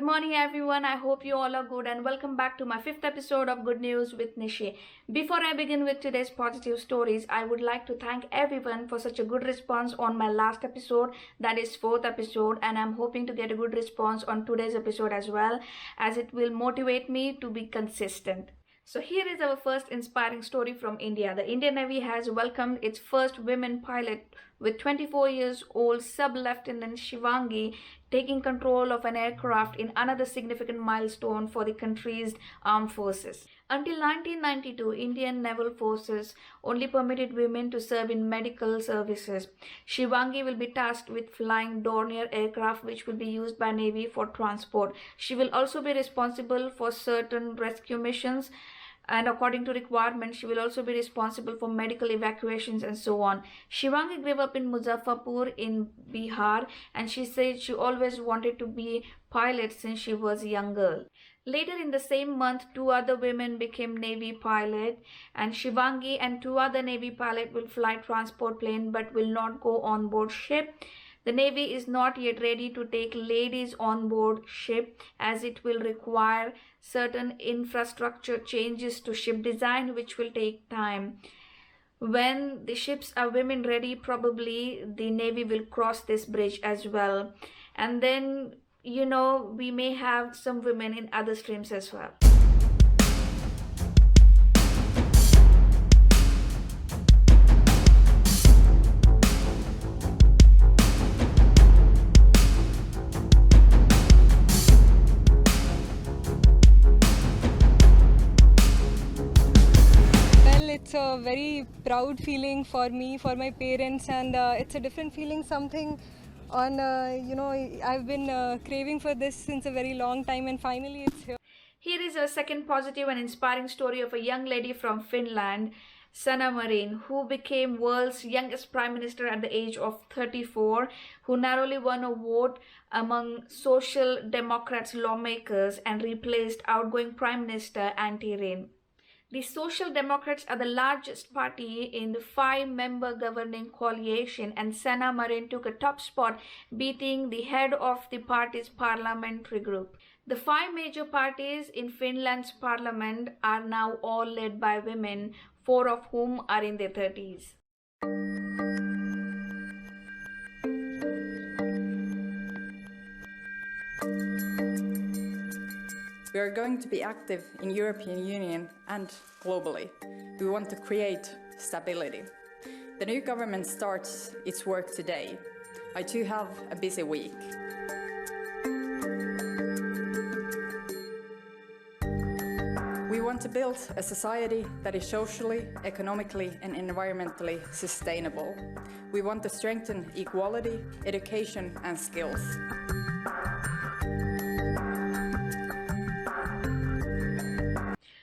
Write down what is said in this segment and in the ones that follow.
morning, everyone. I hope you all are good and welcome back to my fifth episode of Good News with Nishi. Before I begin with today's positive stories, I would like to thank everyone for such a good response on my last episode, that is fourth episode, and I'm hoping to get a good response on today's episode as well, as it will motivate me to be consistent. So here is our first inspiring story from India. The Indian Navy has welcomed its first women pilot, with 24 years old Sub-Lieutenant Shivangi taking control of an aircraft in another significant milestone for the country's armed forces. Until 1992, Indian naval forces only permitted women to serve in medical services. Shivangi will be tasked with flying Dornier aircraft, which will be used by Navy for transport. She will also be responsible for certain rescue missions, and according to requirements, she will also be responsible for medical evacuations and so on. Shivangi grew up in Muzaffarpur in Bihar, and she said she always wanted to be pilot since she was a young girl. Later in the same month, two other women became Navy pilot, and Shivangi and two other Navy pilots will fly transport plane but will not go on board ship. The Navy is not yet ready to take ladies on board ship, as it will require certain infrastructure changes to ship design, which will take time. When the ships are women ready, probably the Navy will cross this bridge as well. And then, we may have some women in other streams as well. It's a very proud feeling for me, for my parents, and it's a different feeling, something I've been craving for this since a very long time, and finally it's here. Here is a second positive and inspiring story of a young lady from Finland, Sanna Marin, who became world's youngest prime minister at the age of 34, who narrowly won a vote among Social Democrats lawmakers and replaced outgoing Prime Minister Antti Rinne. The Social Democrats are the largest party in the five-member governing coalition, and Sanna Marin took a top spot, beating the head of the party's parliamentary group. The five major parties in Finland's parliament are now all led by women, four of whom are in their 30s. We are going to be active in European Union and globally. We want to create stability. The new government starts its work today. I too have a busy week. We want to build a society that is socially, economically, and environmentally sustainable. We want to strengthen equality, education, and skills.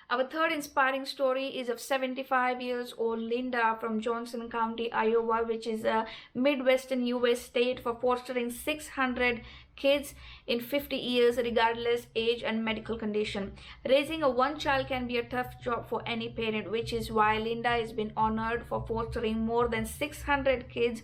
Our third inspiring story is of 75 years old Linda from Johnson County, Iowa, which is a Midwestern US state, for fostering 600 kids in 50 years, regardless age and medical condition. Raising a one child can be a tough job for any parent, which is why Linda has been honored for fostering more than 600 kids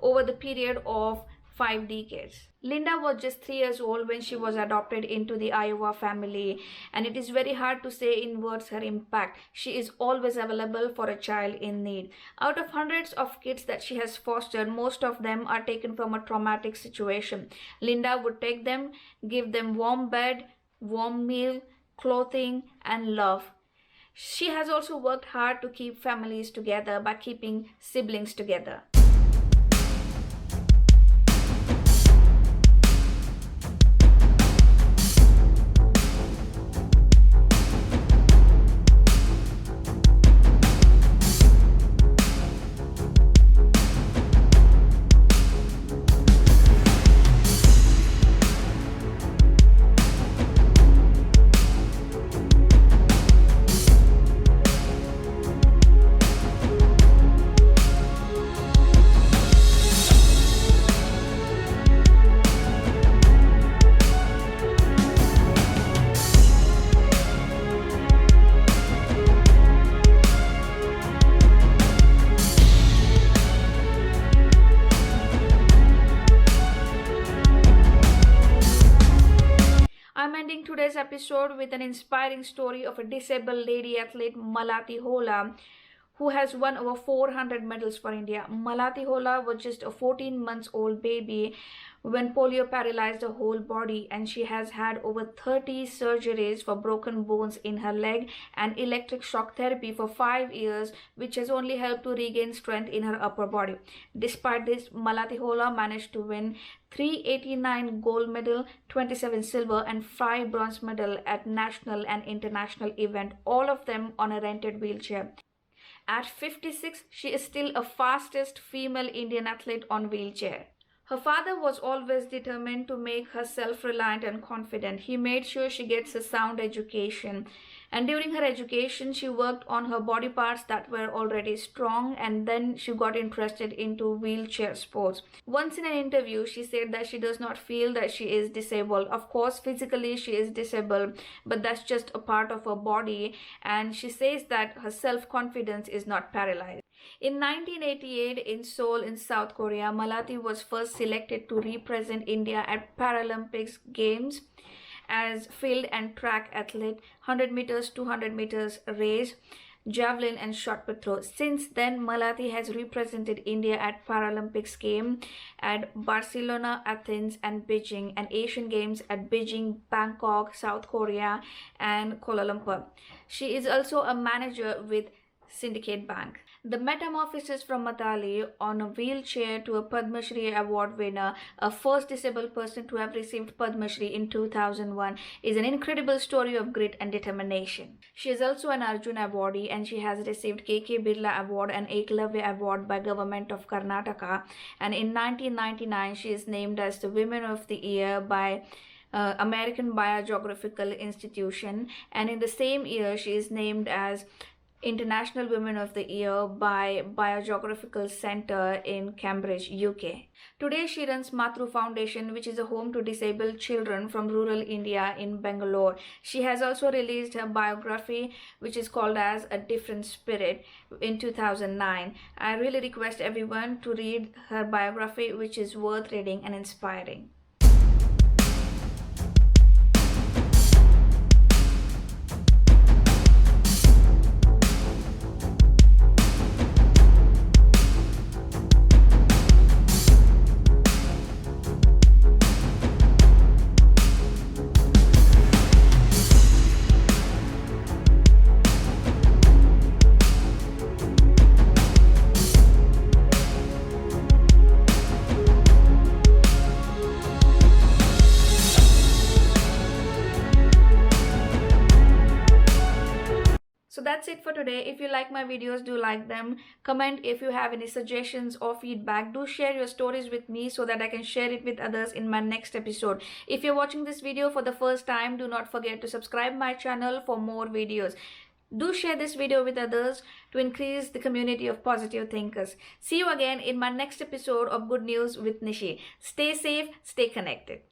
over the period of 5 decades. Linda was just 3 years old when she was adopted into the Iowa family, and it is very hard to say in words her impact. She is always available for a child in need. Out of hundreds of kids that she has fostered, most of them are taken from a traumatic situation. Linda would take them, give them warm bed, warm meal, clothing, and love. She has also worked hard to keep families together by keeping siblings together. today's episode with an inspiring story of a disabled lady athlete, Malati Hola, who has won over 400 medals for India. Malati Hola was just a 14 months old baby when polio paralyzed her whole body, and she has had over 30 surgeries for broken bones in her leg and electric shock therapy for 5 years, which has only helped to regain strength in her upper body. Despite this, Malati Hola managed to win 389 gold medal, 27 silver and 5 bronze medal at national and international event, all of them on a rented wheelchair. At 56, she is still a fastest female Indian athlete on wheelchair. Her father was always determined to make her self-reliant and confident. He made sure she gets a sound education. And during her education, she worked on her body parts that were already strong, and then she got interested into wheelchair sports. Once in an interview, she said that she does not feel that she is disabled. Of course, physically she is disabled, but that's just a part of her body. And she says that her self-confidence is not paralyzed. In 1988, in Seoul in South Korea, Malati was first selected to represent India at Paralympics Games as field and track athlete, 100 meters, 200 meters race, javelin and shot put throw. Since then, Malati has represented India at Paralympics Games at Barcelona, Athens and Beijing, and Asian Games at Beijing, Bangkok, South Korea and Kuala Lumpur. She is also a manager with Syndicate Bank. The metamorphosis from Matali on a wheelchair to a Padma Shri award winner, a first disabled person to have received Padma Shri in 2001, is an incredible story of grit and determination. She is also an Arjuna awardee, and she has received KK Birla Award and Eklavya Award by Government of Karnataka. And in 1999, she is named as the Women of the Year by American Biogeographical Institution, and in the same year she is named as International Women of the Year by Biogeographical Centre in Cambridge, UK. Today she runs Matru Foundation, which is a home to disabled children from rural India in Bangalore. She has also released her biography, which is called as A Different Spirit, in 2009. I really request everyone to read her biography, which is worth reading and inspiring. So that's it for today. If you like my videos, do like them. Comment if you have any suggestions or feedback. Do share your stories with me so that I can share it with others in my next episode. If you're watching this video for the first time, do not forget to subscribe my channel for more videos. Do share this video with others to increase the community of positive thinkers. See you again in my next episode of Good News with Nishi. Stay safe, stay connected.